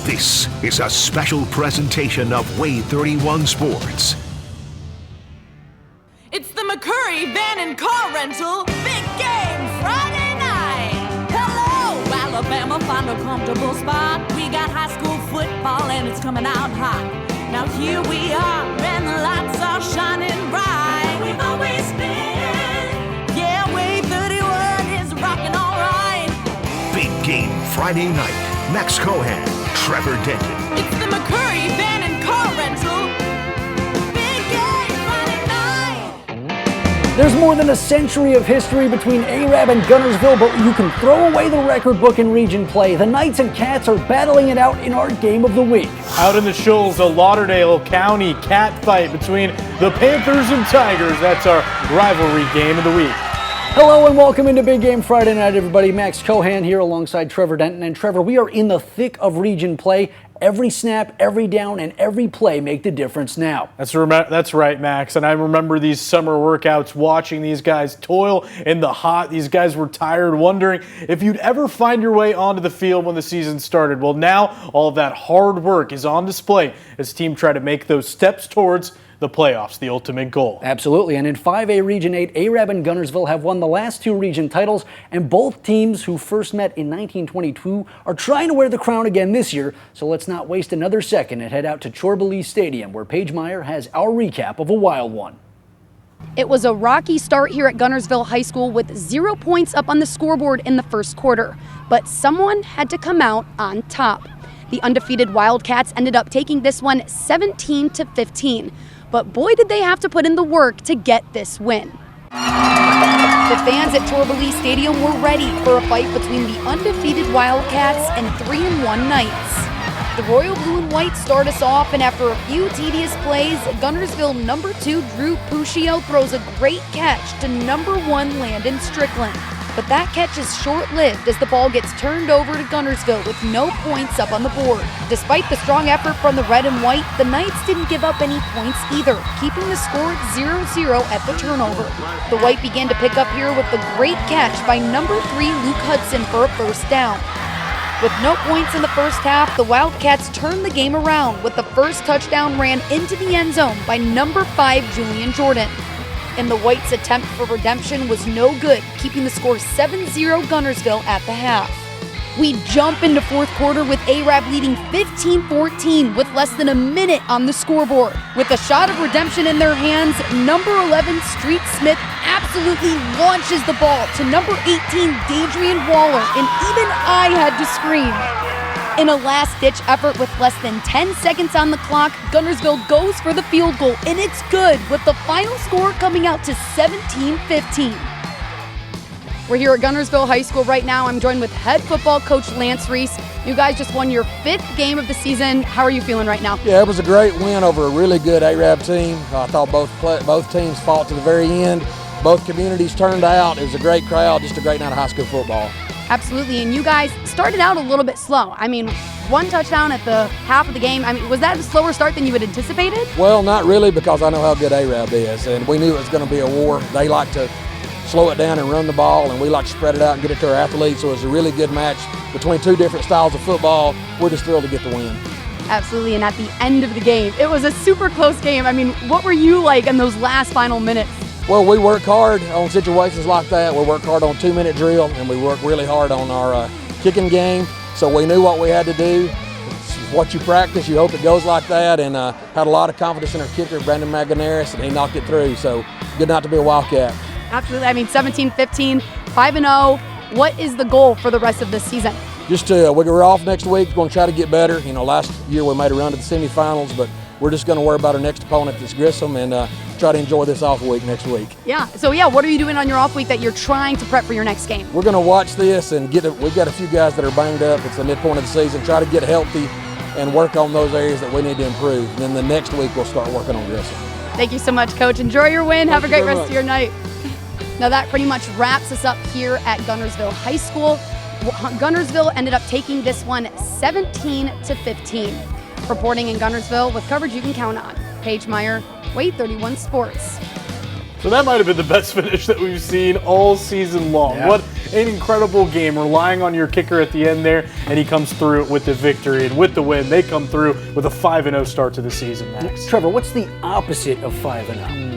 This is a special presentation of Way 31 Sports. It's the McCurry Van and Car Rental Big Game Friday night. Hello, Alabama, find a comfortable spot. We got high school football and it's coming out hot. Now here we are and the lights are shining bright. We've always been. Yeah, Way 31 is rocking all right. Big Game Friday night. Max Cohan, Trevor Denton. It's the McCurry Van and Car Rental Big Game Friday night. There's more than a century of history between Arab and Gunnersville, but you can throw away the record book in region play. The Knights and Cats are battling it out in our game of the week. Out in the shoals, a Lauderdale County cat fight between the Panthers and Tigers. That's our rivalry game of the week. Hello and welcome into Big Game Friday night, everybody. Max Cohan here alongside Trevor Denton. And Trevor, we are in the thick of region play. Every snap, every down, and every play make the difference now. That's right, Max. And I remember these summer workouts, watching these guys toil in the hot. These guys were tired, wondering if you'd ever find your way onto the field when the season started. Well, now all of that hard work is on display as team try to make those steps towards the playoffs, the ultimate goal. Absolutely, and in 5A Region 8, Arab and Gunnersville have won the last two region titles, and both teams who first met in 1922 are trying to wear the crown again this year, so let's not waste another second and head out to Chorbalee Stadium, where Paige Meyer has our recap of a wild one. It was a rocky start here at Gunnersville High School with 0 points up on the scoreboard in the first quarter, but someone had to come out on top. The undefeated Wildcats ended up taking this one 17-15. But boy, did they have to put in the work to get this win. The fans at Chorbalee Stadium were ready for a fight between the undefeated Wildcats and 3-1 Knights. The Royal Blue and White start us off, and after a few tedious plays, Gunnersville number 2 Drew Puccio throws a great catch to number 1 Landon Strickland. But that catch is short-lived as the ball gets turned over to Gunnersville with no points up on the board. Despite the strong effort from the red and white, the Knights didn't give up any points either, keeping the score at 0-0 at the turnover. The White began to pick up here with the great catch by number 3 Luke Hudson for a first down. With no points in the first half, the Wildcats turned the game around with the first touchdown ran into the end zone by number 5 Julian Jordan. And the Whites' attempt for redemption was no good, keeping the score 7-0 Gunnersville at the half. We jump into fourth quarter with Arab leading 15-14 with less than a minute on the scoreboard. With a shot of redemption in their hands, number 11 Street Smith absolutely launches the ball to number 18 Dadrian Waller, and even I had to scream. In a last-ditch effort with less than 10 seconds on the clock, Gunnersville goes for the field goal, and it's good, with the final score coming out to 17-15. We're here at Gunnersville High School right now. I'm joined with head football coach Lance Reese. You guys just won your 5th game of the season. How are you feeling right now? Yeah, it was a great win over a really good Arab team. I thought both teams fought to the very end. Both communities turned out. It was a great crowd, just a great night of high school football. Absolutely, and you guys started out a little bit slow. I mean, 1 touchdown at the half of the game. I mean, was that a slower start than you had anticipated? Well, not really, because I know how good Arab is, and we knew it was going to be a war. They like to slow it down and run the ball, and we like to spread it out and get it to our athletes, so it was a really good match between two different styles of football. We're just thrilled to get the win. Absolutely, and at the end of the game, it was a super close game. I mean, what were you like in those last final minutes? Well, we work hard on situations like that. We work hard on 2-minute drill, and we work really hard on our kicking game. So we knew what we had to do. It's what you practice, you hope it goes like that, and had a lot of confidence in our kicker, Brandon Maganaris, and he knocked it through. So good not to be a Wildcat. Absolutely. I mean, 17-15, 5-0. What is the goal for the rest of this season? Just we're off next week. We're going to try to get better. You know, last year we made a run to the semifinals, but we're just going to worry about our next opponent that's Grissom and try to enjoy this off week next week. Yeah. So, what are you doing on your off week that you're trying to prep for your next game? We're going to watch this and we've got a few guys that are banged up. It's the midpoint of the season. Try to get healthy and work on those areas that we need to improve. And then the next week we'll start working on Grissom. Thank you so much, Coach. Enjoy your win. Have a great rest of your night. Now that pretty much wraps us up here at Gunnersville High School. Gunnersville ended up taking this one 17-15. Reporting in Gunnersville with coverage you can count on. Paige Meyer, Way 31 Sports. So that might have been the best finish that we've seen all season long. Yeah. What an incredible game, relying on your kicker at the end there, and he comes through with the victory. And with the win, they come through with a 5-0 start to the season, Max. Trevor, what's the opposite of 5-0?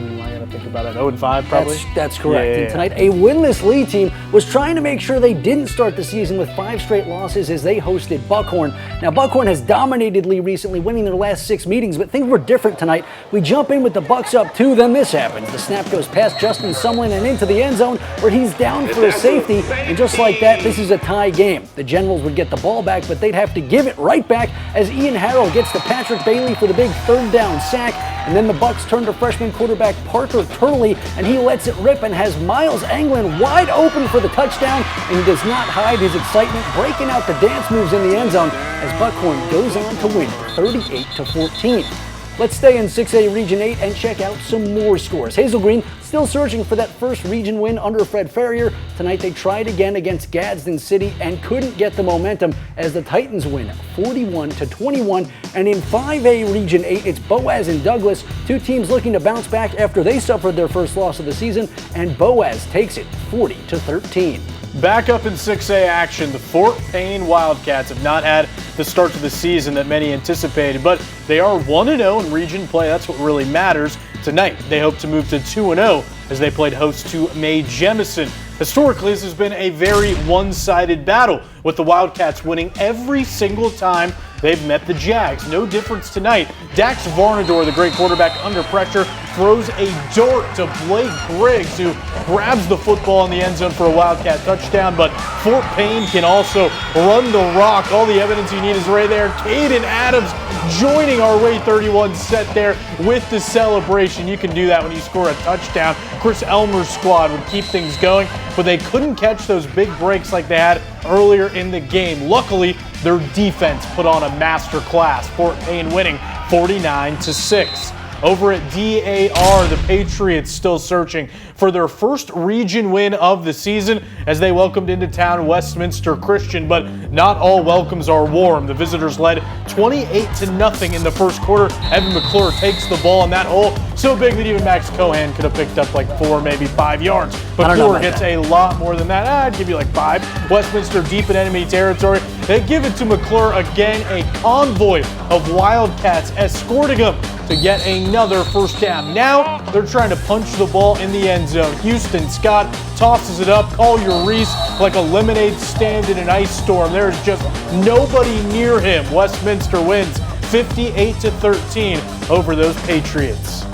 Think about it, 0-5 probably? That's correct. Yeah. And tonight, a winless Lee team was trying to make sure they didn't start the season with 5 straight losses as they hosted Buckhorn. Now, Buckhorn has dominated Lee recently, winning their last 6 meetings, but things were different tonight. We jump in with the Bucks up 2, then this happens. The snap goes past Justin Sumlin and into the end zone where he's down for a safety, and just like that, this is a tie game. The Generals would get the ball back, but they'd have to give it right back as Ian Harrell gets to Patrick Bailey for the big 3rd down sack, and then the Bucks turn to freshman quarterback Parker Turley, and he lets it rip and has Miles Anglin wide open for the touchdown, and he does not hide his excitement, breaking out the dance moves in the end zone as Buckhorn goes on to win 38-14. Let's stay in 6A Region 8 and check out some more scores. Hazel Green still searching for that first region win under Fred Ferrier. Tonight they tried again against Gadsden City and couldn't get the momentum as the Titans win 41-21. And in 5A Region 8, it's Boaz and Douglas, 2 teams looking to bounce back after they suffered their first loss of the season, and Boaz takes it 40-13. Back up in 6A action, the Fort Payne Wildcats have not had the start to the season that many anticipated, but they are 1-0 in region play. That's what really matters. Tonight, they hope to move to 2-0 as they played host to May Jemison. Historically, this has been a very one-sided battle, with the Wildcats winning every single time they've met the Jags. No difference tonight. Dax Varnador, the great quarterback under pressure, throws a dart to Blake Griggs, who grabs the football in the end zone for a Wildcat touchdown. But Fort Payne can also run the rock. All the evidence you need is right there. Caden Adams joining our Way 31 set there with the celebration. You can do that when you score a touchdown. Chris Elmer's squad would keep things going, but they couldn't catch those big breaks like they had earlier in the game. Luckily, their defense put on a master class. Fort Payne winning 49-6. Over at DAR, the Patriots still searching for their first region win of the season as they welcomed into town Westminster Christian, but not all welcomes are warm. The visitors led 28-0 in the first quarter. Evan McClure takes the ball in that hole so big that even Max Cohan could have picked up like 4, maybe 5 yards. McClure gets a lot more than that. I'd give you like 5. Westminster deep in enemy territory. They give it to McClure again, a convoy of Wildcats escorting him to get another first down. Now they're trying to punch the ball in the end zone. Houston Scott tosses it up. Collier Reese like a lemonade stand in an ice storm. There's just nobody near him. Westminster wins 58-13 over those Patriots.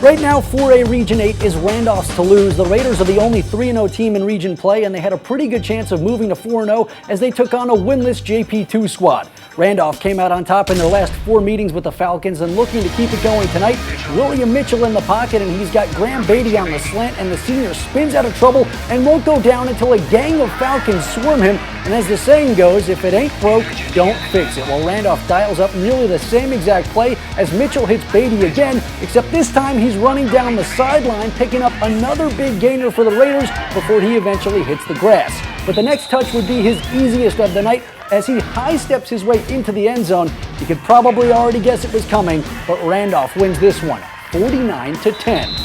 Right now, 4A Region 8 is Randolph's to lose. The Raiders are the only 3-0 team in region play, and they had a pretty good chance of moving to 4-0 as they took on a winless JP2 squad. Randolph came out on top in their last 4 meetings with the Falcons and looking to keep it going tonight. William Mitchell in the pocket, and he's got Graham Beatty on the slant, and the senior spins out of trouble and won't go down until a gang of Falcons swarm him. And as the saying goes, if it ain't broke, don't fix it. Well, Randolph dials up nearly the same exact play as Mitchell hits Beatty again, except this time he's running down the sideline, picking up another big gainer for the Raiders before he eventually hits the grass. But the next touch would be his easiest of the night as he high steps his way into the end zone. You could probably already guess it was coming, but Randolph wins this one 49-10.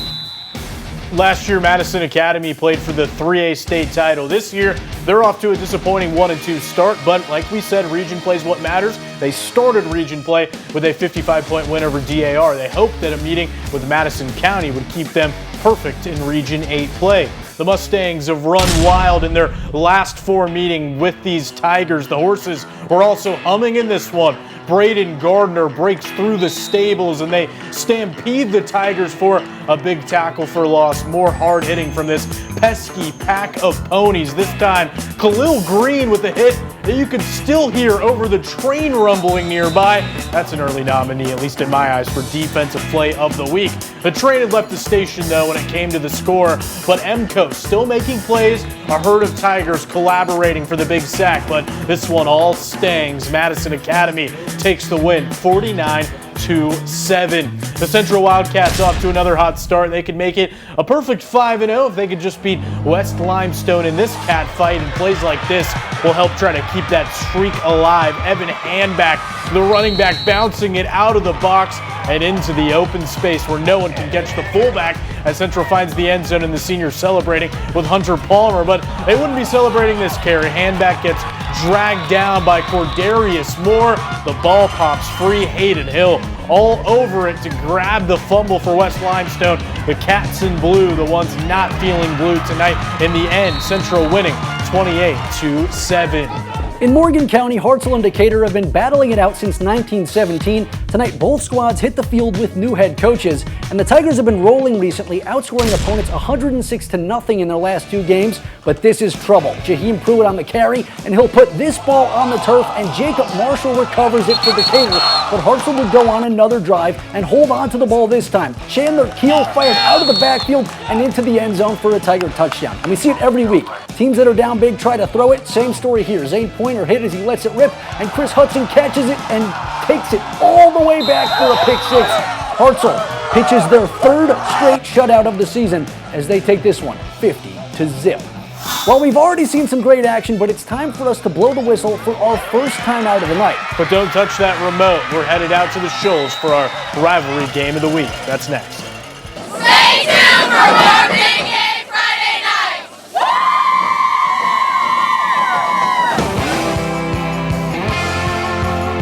Last year, Madison Academy played for the 3A state title. This year, they're off to a disappointing 1-2 start, but like we said, region play is what matters. They started region play with a 55-point win over DAR. They hoped that a meeting with Madison County would keep them perfect in Region 8 play. The Mustangs have run wild in their last 4 meetings with these Tigers. The horses were also humming in this one. Braden Gardner breaks through the stables and they stampede the Tigers for a big tackle for loss. More hard hitting from this pesky pack of ponies. This time, Khalil Green with a hit that you could still hear over the train rumbling nearby. That's an early nominee, at least in my eyes, for Defensive Play of the Week. The train had left the station, though, when it came to the score, but Emco still making plays. A herd of Tigers collaborating for the big sack, but this one all stings. Madison Academy takes the win, 49-7. The Central Wildcats off to another hot start. They could make it a perfect 5-0 if they could just beat West Limestone in this cat fight, and plays like this will help try to keep that streak alive. Evan Handback, the running back, bouncing it out of the box and into the open space where no one can catch the fullback, as Central finds the end zone and the seniors celebrating with Hunter Palmer. But they wouldn't be celebrating this carry. Handback gets dragged down by Cordarius Moore. The ball pops free. Hayden Hill all over it to grab the fumble for West Limestone. The Cats in blue, the ones not feeling blue tonight. In the end, Central winning 28-7. In Morgan County, Hartselle and Decatur have been battling it out since 1917. Tonight, both squads hit the field with new head coaches, and the Tigers have been rolling recently, outscoring opponents 106-0 in their last 2 games. But this is trouble. Jaheim Pruitt on the carry, and he'll put this ball on the turf, and Jacob Marshall recovers it for Decatur. But Hartselle would go on another drive and hold on to the ball this time. Chandler Keel fired out of the backfield and into the end zone for a Tiger touchdown. And we see it every week. Teams that are down big try to throw it. Same story here. Zane Pointer hit as he lets it rip, and Chris Hudson catches it and takes it all the way back for a pick 6. Hartselle pitches their 3rd straight shutout of the season as they take this one 50-0. Well, we've already seen some great action, but it's time for us to blow the whistle for our first time out of the night. But don't touch that remote. We're headed out to the Shoals for our rivalry game of the week. That's next. Stay tuned for more Big Game Friday night.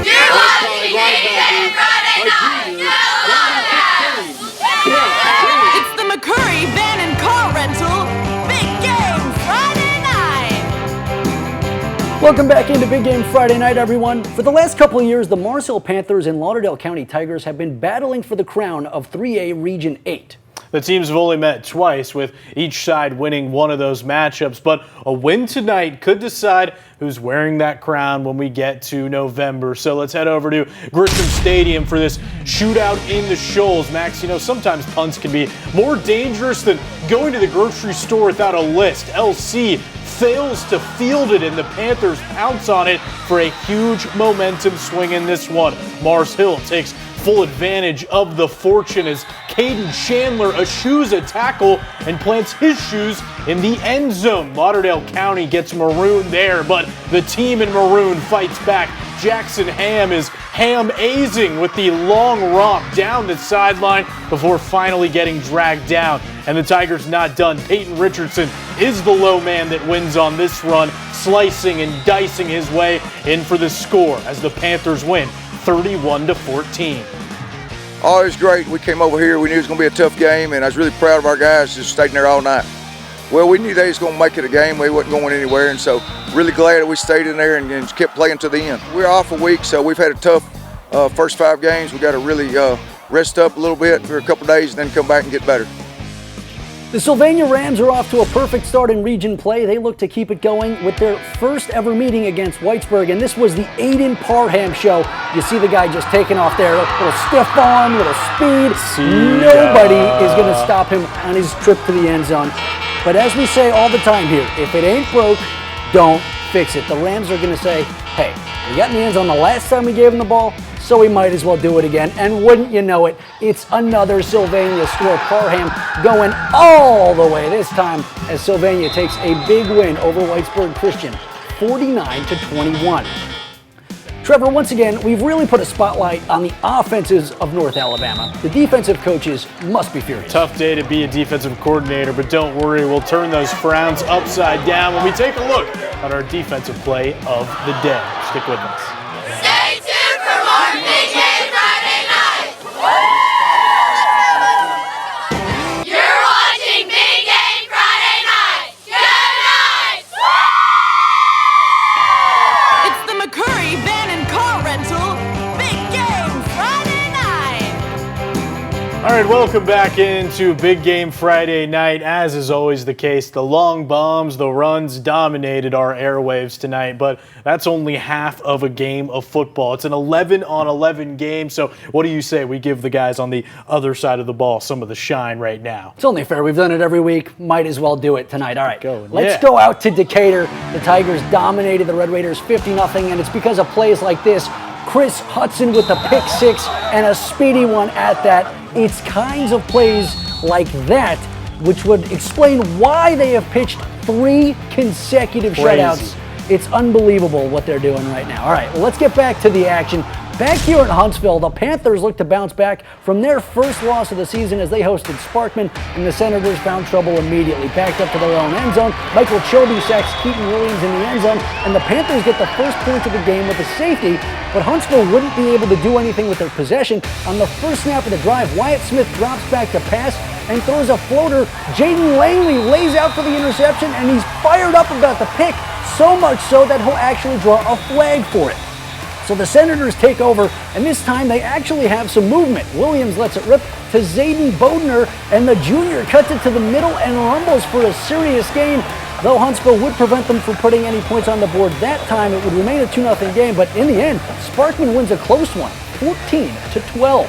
You're watching Big Game Friday night. It's the McCurry Van and Car Rental Big Game Friday night. Welcome back into Big Game Friday night, everyone. For the last couple of years, the Mars Hill Panthers and Lauderdale County Tigers have been battling for the crown of 3A Region 8. The teams have only met twice, with each side winning one of those matchups, but a win tonight could decide who's wearing that crown when we get to November. So let's head over to Grisham Stadium for this shootout in the Shoals. Max, you know, sometimes punts can be more dangerous than going to the grocery store without a list. LC fails to field it, and the Panthers pounce on it for a huge momentum swing in this one. Mars Hill takes full advantage of the fortune as Caden Chandler eschews a tackle and plants his shoes in the end zone. Lauderdale County gets marooned there, but the team in maroon fights back. Jackson Ham is ham-azing with the long romp down the sideline before finally getting dragged down. And the Tigers not done. Peyton Richardson is the low man that wins on this run, slicing and dicing his way in for the score as the Panthers win 31-14. Oh, it was great. We came over here. We knew it was going to be a tough game, and I was really proud of our guys just staying there all night. Well, we knew they was going to make it a game. We wasn't going anywhere, and so really glad that we stayed in there and kept playing to the end. We're off a week, so we've had a tough first 5 games. We got to really rest up a little bit for a couple days and then come back and get better. The Sylvania Rams are off to a perfect start in region play. They look to keep it going with their first ever meeting against Whitesburg, and this was the Aiden Parham show. You see the guy just taking off there, little stiff arm, little speed. Nobody is going to stop him on his trip to the end zone. But as we say all the time here, if it ain't broke, don't fix it. The Rams are going to say, hey, we got in the end zone the last time we gave him the ball, so we might as well do it again. And wouldn't you know it, it's another Sylvania score. Parham going all the way this time as Sylvania takes a big win over Whitesburg Christian, 49-21. Trevor, once again, we've really put a spotlight on the offenses of North Alabama. The defensive coaches must be furious. Tough day to be a defensive coordinator, but don't worry, we'll turn those frowns upside down when we take a look at our defensive play of the day. Stick with us. Stay tuned for more Big Game Friday night. You're watching Big Game Friday night. Good night. It's the McCurry Van and Car Rental Big Game Friday night. All right, welcome back into Big Game Friday night. As is always the case, the long bombs, the runs dominated our airwaves tonight, but that's only half of a game of football. It's an 11-on-11 game, so what do you say we give the guys on the other side of the ball some of the shine right now? It's only fair. We've done it every week. Might as well do it tonight. All right, Let's let's go out to Decatur. The Tigers dominated the Red Raiders 50-0, and it's because of plays like this. Chris Hudson with the pick six and a speedy one at that. It's kinds of plays like that which would explain why they have pitched 3 consecutive shutouts. It's unbelievable what they're doing right now. All right, well, let's get back to the action. Back here in Huntsville, the Panthers look to bounce back from their first loss of the season as they hosted Sparkman, and the Senators found trouble immediately. Backed up to their own end zone, Michael Chobe sacks Keaton Williams in the end zone, and the Panthers get the first points of the game with a safety, but Huntsville wouldn't be able to do anything with their possession. On the first snap of the drive, Wyatt Smith drops back to pass and throws a floater. Jaden Langley lays out for the interception, and he's fired up about the pick, so much so that he'll actually draw a flag for it. So the Senators take over, and this time they actually have some movement. Williams lets it rip to Zayden Bodner, and the junior cuts it to the middle and rumbles for a serious gain. Though Huntsville would prevent them from putting any points on the board that time, it would remain a 2-0 game, but in the end, Sparkman wins a close one, 14-12.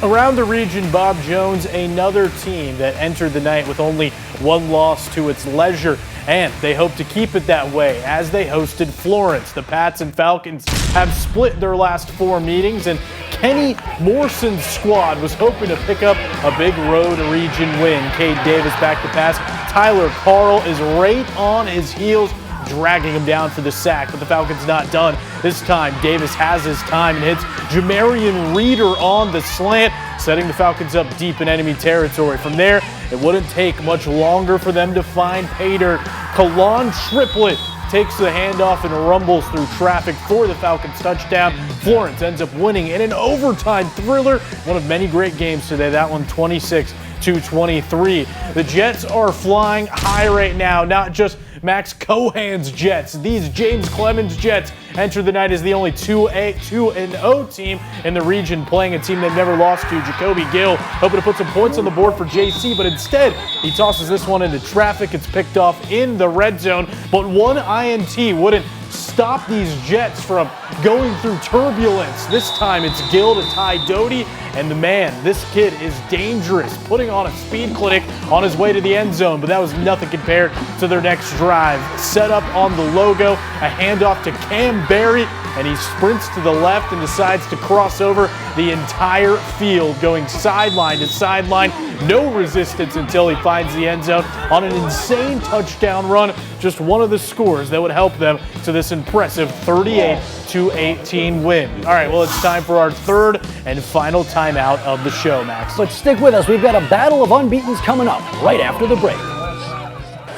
Around the region, Bob Jones, another team that entered the night with only 1 loss to its leisure, and they hope to keep it that way as they hosted Florence. The Pats and Falcons have split their last 4 meetings, and Kenny Morson's squad was hoping to pick up a big road region win. Cade Davis back to pass. Tyler Carl is right on his heels, dragging him down for the sack, but the Falcons not done. This time, Davis has his time and hits Jamarian Reeder on the slant, setting the Falcons up deep in enemy territory. From there, it wouldn't take much longer for them to find pay dirt. Kalon Triplett takes the handoff and rumbles through traffic for the Falcons touchdown. Florence ends up winning in an overtime thriller. One of many great games today. That one 26-23. The Jets are flying high right now, not just Max Cohan's Jets. These James Clemens Jets enter the night as the only 2-0 team in the region, playing a team they've never lost to. Jacoby Gill hoping to put some points on the board for JC, but instead he tosses this one into traffic. It's picked off in the red zone, but one INT wouldn't stop these Jets from going through turbulence. This time it's Gill to Ty Doty, and the man, this kid is dangerous, putting on a speed clinic on his way to the end zone, but that was nothing compared to their next drive. Set up on the logo, a handoff to Cam Berry, and he sprints to the left and decides to cross over the entire field, going sideline to sideline. No resistance until he finds the end zone on an insane touchdown run. Just one of the scores that would help them to this impressive 38-18 win. All right, well, it's time for our third and final timeout of the show, Max. But stick with us. We've got a battle of unbeatens coming up right after the break.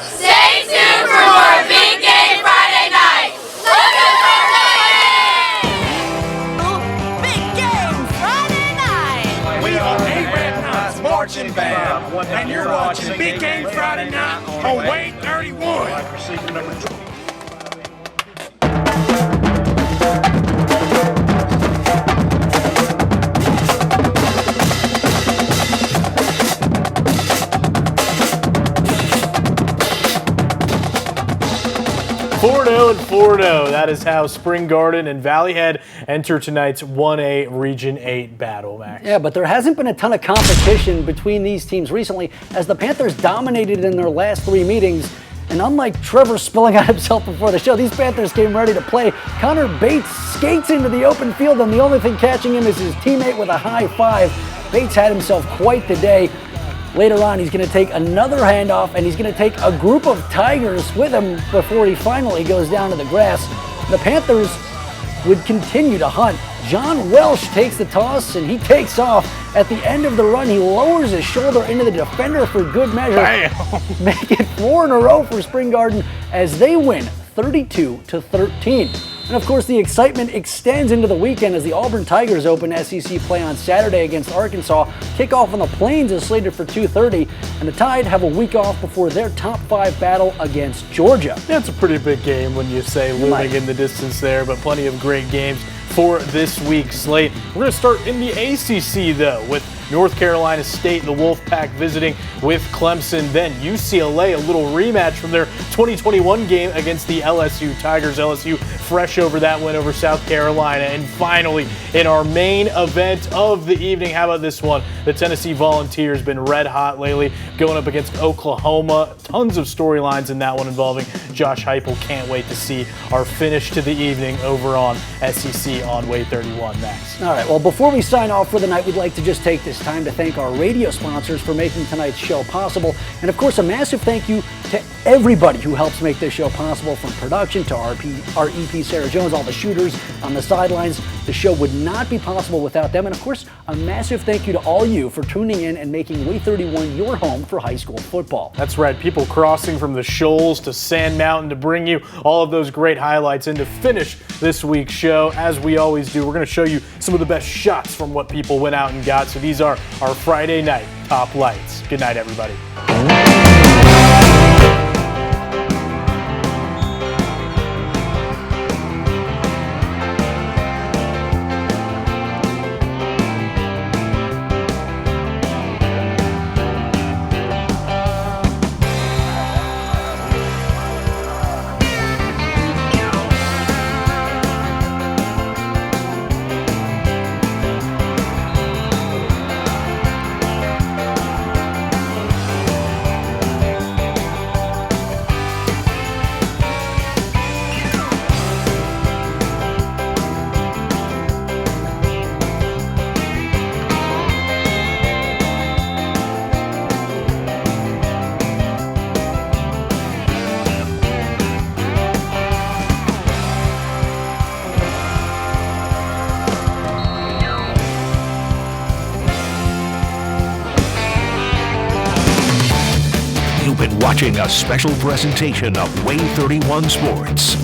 Stay tuned for more Big Game Friday night. Looking for Big Game Friday night. We are A-Red marching band, and you're watching Big Game Friday night on Wade 31. And 4-0. That is how Spring Garden and Valley Head enter tonight's 1A Region 8 battle, Max. Yeah, but there hasn't been a ton of competition between these teams recently, as the Panthers dominated in their last 3 meetings. And unlike Trevor spilling out himself before the show, these Panthers came ready to play. Connor Bates skates into the open field, and the only thing catching him is his teammate with a high five. Bates had himself quite the day. Later on, he's going to take another handoff, and he's going to take a group of Tigers with him before he finally goes down to the grass. The Panthers would continue to hunt. John Welsh takes the toss, and he takes off. At the end of the run, he lowers his shoulder into the defender for good measure. Bam. Make it 4 in a row for Spring Garden as they win 32-13. And of course, the excitement extends into the weekend as the Auburn Tigers open SEC play on Saturday against Arkansas. Kickoff on the Plains is slated for 2:30, and the Tide have a week off before their top 5 battle against Georgia. That's a pretty big game when you say looming in the distance there, but plenty of great games for this week's slate. We're going to start in the ACC, though, with North Carolina State, the Wolfpack visiting with Clemson. Then UCLA, a little rematch from their 2021 game against the LSU Tigers. LSU fresh over that win over South Carolina. And finally, in our main event of the evening, how about this one? The Tennessee Volunteers been red hot lately, going up against Oklahoma. Tons of storylines in that one involving Josh Heupel. Can't wait to see our finish to the evening over on SEC on Way 31 next. All right, well, before we sign off for the night, we'd like to just take this time to thank our radio sponsors for making tonight's show possible. And of course, a massive thank you to everybody who helps make this show possible, from production to our EP Sarah Jones, all the shooters on the sidelines. The show would not be possible without them. And of course, a massive thank you to all you for tuning in and making Way 31 your home for high school football. That's right, people crossing from the Shoals to Sand Mountain to bring you all of those great highlights. And to finish this week's show, as we always do, we're going to show you some of the best shots from what people went out and got. So these are our Friday night top lights. Good night, everybody. You've been watching a special presentation of Way 31 Sports.